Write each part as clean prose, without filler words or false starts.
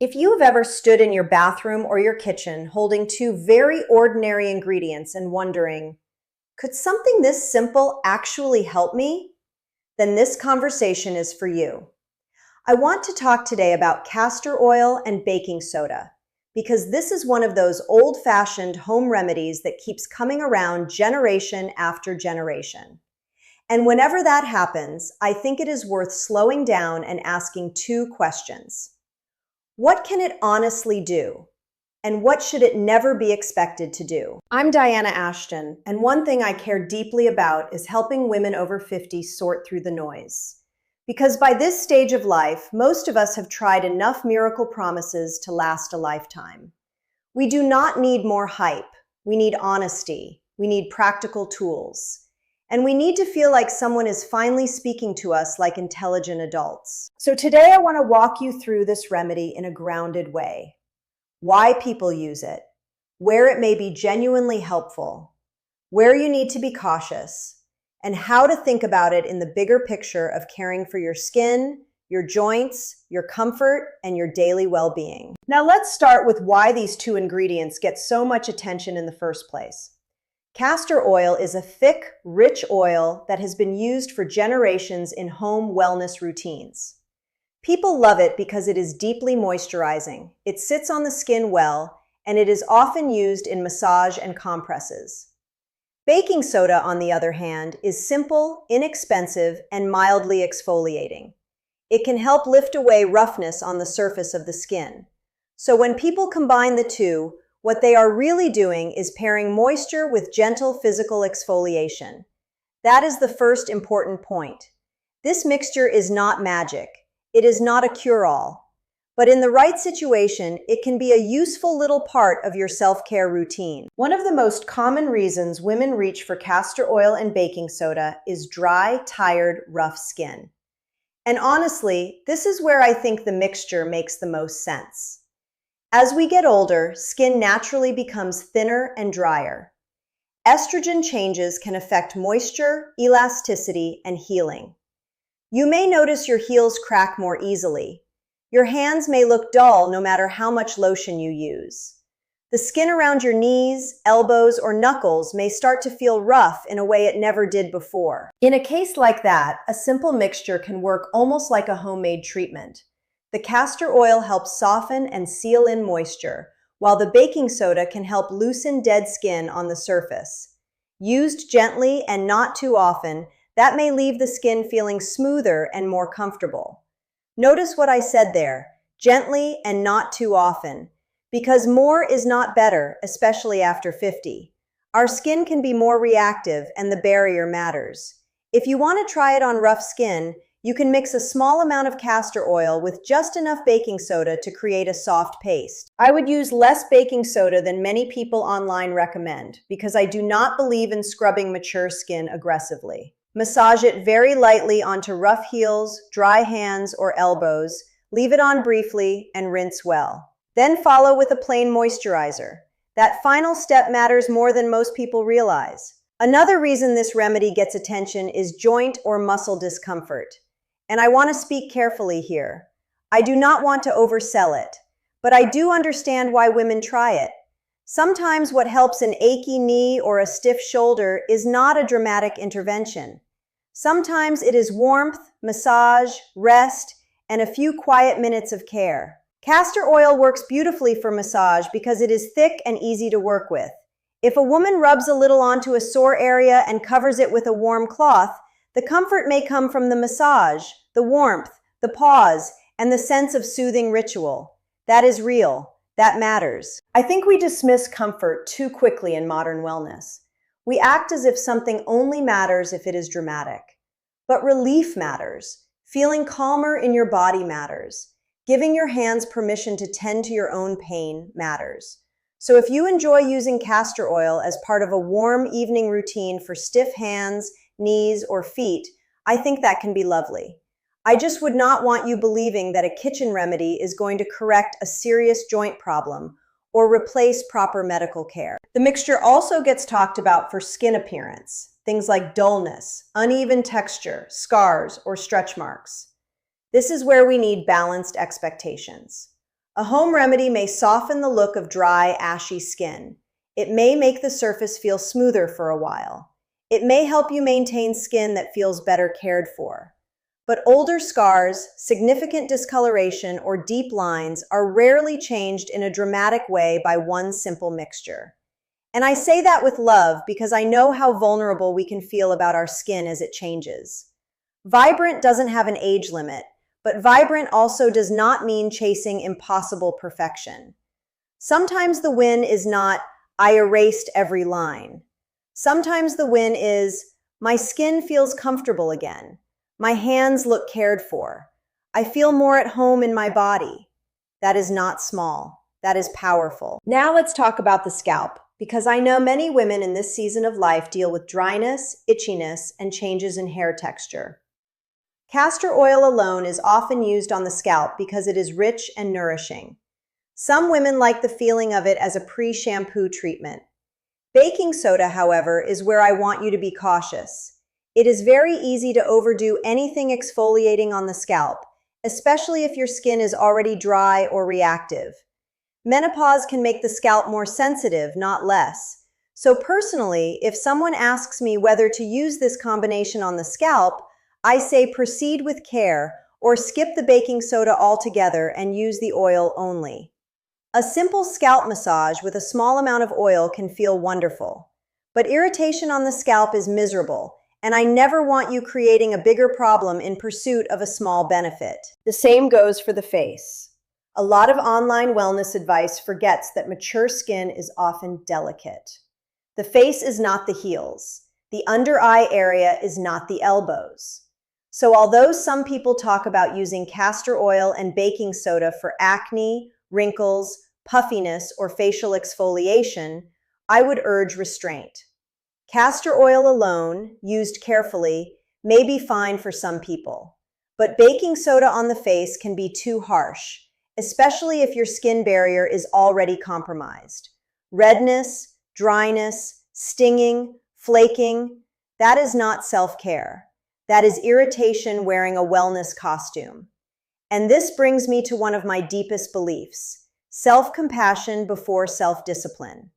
If you have ever stood in your bathroom or your kitchen holding two very ordinary ingredients and wondering, could something this simple actually help me? Then this conversation is for you. I want to talk today about castor oil and baking soda because this is one of those old-fashioned home remedies that keeps coming around generation after generation. And whenever that happens, I think it is worth slowing down and asking two questions. What can it honestly do? And what should it never be expected to do? I'm Diana Ashton, and one thing I care deeply about is helping women over 50 sort through the noise. Because by this stage of life, most of us have tried enough miracle promises to last a lifetime. We do not need more hype. We need honesty. We need practical tools. And we need to feel like someone is finally speaking to us like intelligent adults. So today I want to walk you through this remedy in a grounded way. Why people use it, where it may be genuinely helpful, where you need to be cautious, and how to think about it in the bigger picture of caring for your skin, your joints, your comfort, and your daily well-being. Now let's start with why these two ingredients get so much attention in the first place. Castor oil is a thick, rich oil that has been used for generations in home wellness routines. People love it because it is deeply moisturizing, it sits on the skin well, and it is often used in massage and compresses. Baking soda, on the other hand, is simple, inexpensive, and mildly exfoliating. It can help lift away roughness on the surface of the skin. So when people combine the two, what they are really doing is pairing moisture with gentle physical exfoliation. That is the first important point. This mixture is not magic. It is not a cure-all. But in the right situation, it can be a useful little part of your self-care routine. One of the most common reasons women reach for castor oil and baking soda is dry, tired, rough skin. And honestly, this is where I think the mixture makes the most sense. As we get older, skin naturally becomes thinner and drier. Estrogen changes can affect moisture, elasticity, and healing. You may notice your heels crack more easily. Your hands may look dull no matter how much lotion you use. The skin around your knees, elbows, or knuckles may start to feel rough in a way it never did before. In a case like that, a simple mixture can work almost like a homemade treatment. The castor oil helps soften and seal in moisture, while the baking soda can help loosen dead skin on the surface. Used gently and not too often, that may leave the skin feeling smoother and more comfortable. Notice what I said there, gently and not too often, because more is not better, especially after 50. Our skin can be more reactive and the barrier matters. If you want to try it on rough skin, you can mix a small amount of castor oil with just enough baking soda to create a soft paste. I would use less baking soda than many people online recommend because I do not believe in scrubbing mature skin aggressively. Massage it very lightly onto rough heels, dry hands, or elbows, leave it on briefly, and rinse well. Then follow with a plain moisturizer. That final step matters more than most people realize. Another reason this remedy gets attention is joint or muscle discomfort. And I want to speak carefully here. I do not want to oversell it, but I do understand why women try it. Sometimes what helps an achy knee or a stiff shoulder is not a dramatic intervention. Sometimes it is warmth, massage, rest, and a few quiet minutes of care. Castor oil works beautifully for massage because it is thick and easy to work with. If a woman rubs a little onto a sore area and covers it with a warm cloth, the comfort may come from the massage, the warmth, the pause, and the sense of soothing ritual. That is real. That matters. I think we dismiss comfort too quickly in modern wellness. We act as if something only matters if it is dramatic. But relief matters. Feeling calmer in your body matters. Giving your hands permission to tend to your own pain matters. So if you enjoy using castor oil as part of a warm evening routine for stiff hands, knees, or feet, I think that can be lovely. I just would not want you believing that a kitchen remedy is going to correct a serious joint problem or replace proper medical care. The mixture also gets talked about for skin appearance, things like dullness, uneven texture, scars, or stretch marks. This is where we need balanced expectations. A home remedy may soften the look of dry, ashy skin. It may make the surface feel smoother for a while. It may help you maintain skin that feels better cared for. But older scars, significant discoloration, or deep lines are rarely changed in a dramatic way by one simple mixture. And I say that with love because I know how vulnerable we can feel about our skin as it changes. Vibrant doesn't have an age limit, but vibrant also does not mean chasing impossible perfection. Sometimes the win is not, I erased every line. Sometimes the win is, my skin feels comfortable again. My hands look cared for. I feel more at home in my body. That is not small. That is powerful. Now let's talk about the scalp, because I know many women in this season of life deal with dryness, itchiness, and changes in hair texture. Castor oil alone is often used on the scalp because it is rich and nourishing. Some women like the feeling of it as a pre-shampoo treatment. Baking soda, however, is where I want you to be cautious. It is very easy to overdo anything exfoliating on the scalp, especially if your skin is already dry or reactive. Menopause can make the scalp more sensitive, not less. So personally, if someone asks me whether to use this combination on the scalp, I say proceed with care or skip the baking soda altogether and use the oil only. A simple scalp massage with a small amount of oil can feel wonderful. But irritation on the scalp is miserable, and I never want you creating a bigger problem in pursuit of a small benefit. The same goes for the face. A lot of online wellness advice forgets that mature skin is often delicate. The face is not the heels. The under eye area is not the elbows. So although some people talk about using castor oil and baking soda for acne, wrinkles, puffiness, or facial exfoliation, I would urge restraint. Castor oil alone, used carefully, may be fine for some people, but baking soda on the face can be too harsh, especially if your skin barrier is already compromised. Redness, dryness, stinging, flaking, that is not self-care. That is irritation wearing a wellness costume. And this brings me to one of my deepest beliefs: self-compassion before self-discipline.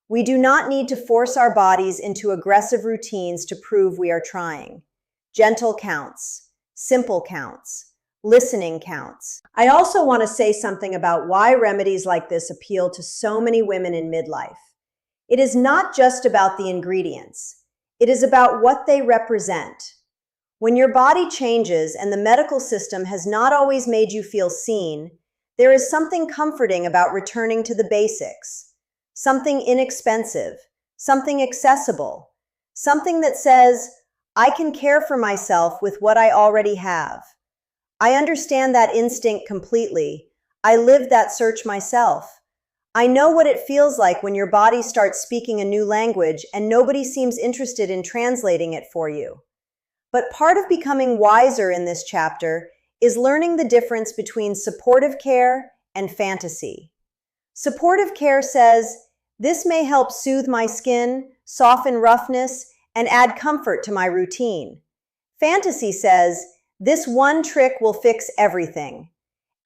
We do not need to force our bodies into aggressive routines to prove we are trying. Gentle counts, simple counts, listening counts. I also want to say something about why remedies like this appeal to so many women in midlife. It is not just about the ingredients. It is about what they represent. When your body changes and the medical system has not always made you feel seen, there is something comforting about returning to the basics. Something inexpensive, something accessible, something that says, I can care for myself with what I already have. I understand that instinct completely. I lived that search myself. I know what it feels like when your body starts speaking a new language and nobody seems interested in translating it for you. But part of becoming wiser in this chapter is learning the difference between supportive care and fantasy. Supportive care says, this may help soothe my skin, soften roughness, and add comfort to my routine. Fantasy says, this one trick will fix everything.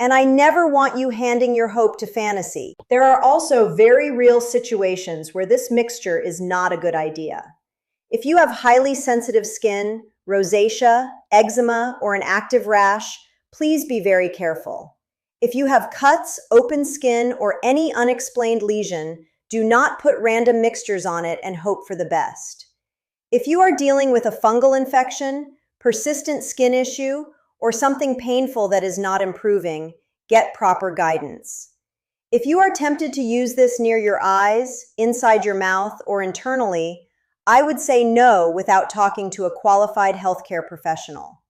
And I never want you handing your hope to fantasy. There are also very real situations where this mixture is not a good idea. If you have highly sensitive skin, rosacea, eczema, or an active rash, please be very careful. If you have cuts, open skin, or any unexplained lesion, do not put random mixtures on it and hope for the best. If you are dealing with a fungal infection, persistent skin issue, or something painful that is not improving, get proper guidance. If you are tempted to use this near your eyes, inside your mouth, or internally, I would say no without talking to a qualified healthcare professional.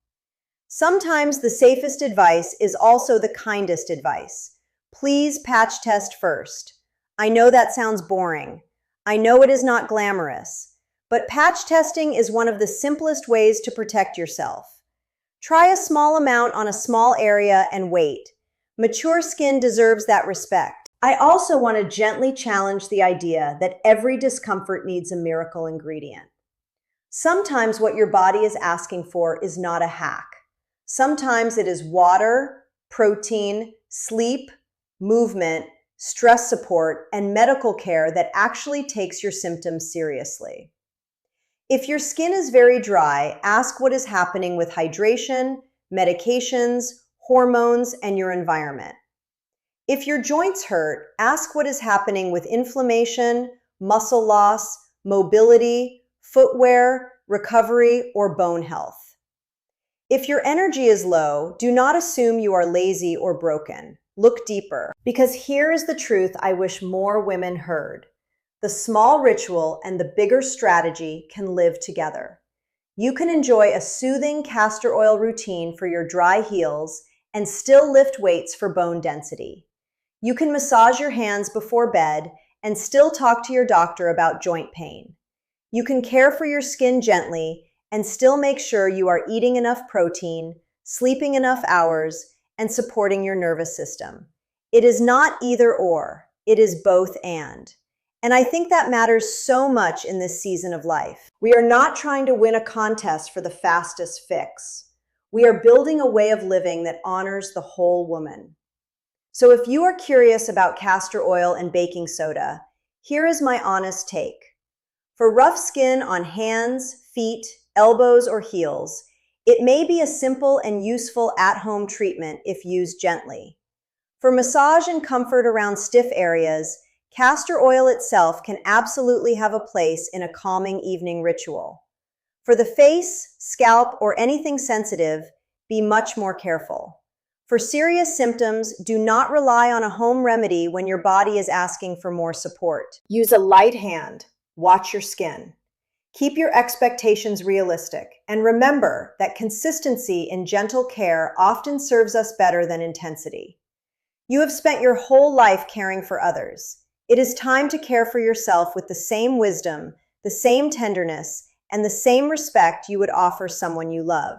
Sometimes the safest advice is also the kindest advice. Please patch test first. I know that sounds boring. I know it is not glamorous, but patch testing is one of the simplest ways to protect yourself. Try a small amount on a small area and wait. Mature skin deserves that respect. I also want to gently challenge the idea that every discomfort needs a miracle ingredient. Sometimes what your body is asking for is not a hack. Sometimes it is water, protein, sleep, movement, stress support, and medical care that actually takes your symptoms seriously. If your skin is very dry, ask what is happening with hydration, medications, hormones, and your environment. If your joints hurt, ask what is happening with inflammation, muscle loss, mobility, footwear, recovery, or bone health. If your energy is low, do not assume you are lazy or broken. Look deeper, because here is the truth I wish more women heard. The small ritual and the bigger strategy can live together. You can enjoy a soothing castor oil routine for your dry heels and still lift weights for bone density. You can massage your hands before bed and still talk to your doctor about joint pain. You can care for your skin gently and still make sure you are eating enough protein, sleeping enough hours, and supporting your nervous system. It is not either or, it is both and. And I think that matters so much in this season of life. We are not trying to win a contest for the fastest fix. We are building a way of living that honors the whole woman. So if you are curious about castor oil and baking soda, here is my honest take. For rough skin on hands, feet, elbows, or heels, it may be a simple and useful at-home treatment if used gently. For massage and comfort around stiff areas, castor oil itself can absolutely have a place in a calming evening ritual. For the face, scalp, or anything sensitive, be much more careful. For serious symptoms, do not rely on a home remedy when your body is asking for more support. Use a light hand. Watch your skin. Keep your expectations realistic, and remember that consistency in gentle care often serves us better than intensity. You have spent your whole life caring for others. It is time to care for yourself with the same wisdom, the same tenderness, and the same respect you would offer someone you love.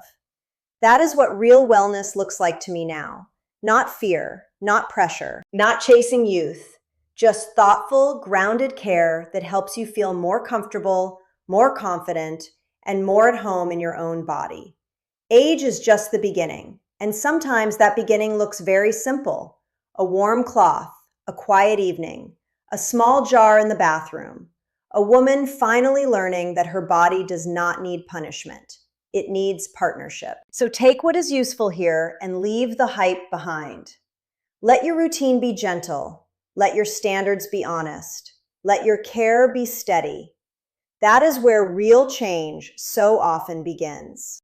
That is what real wellness looks like to me now. Not fear, not pressure, not chasing youth, just thoughtful, grounded care that helps you feel more comfortable, more confident, and more at home in your own body. Age is just the beginning, and sometimes that beginning looks very simple. A warm cloth, a quiet evening, a small jar in the bathroom, a woman finally learning that her body does not need punishment. It needs partnership. So take what is useful here and leave the hype behind. Let your routine be gentle. Let your standards be honest. Let your care be steady. That is where real change so often begins.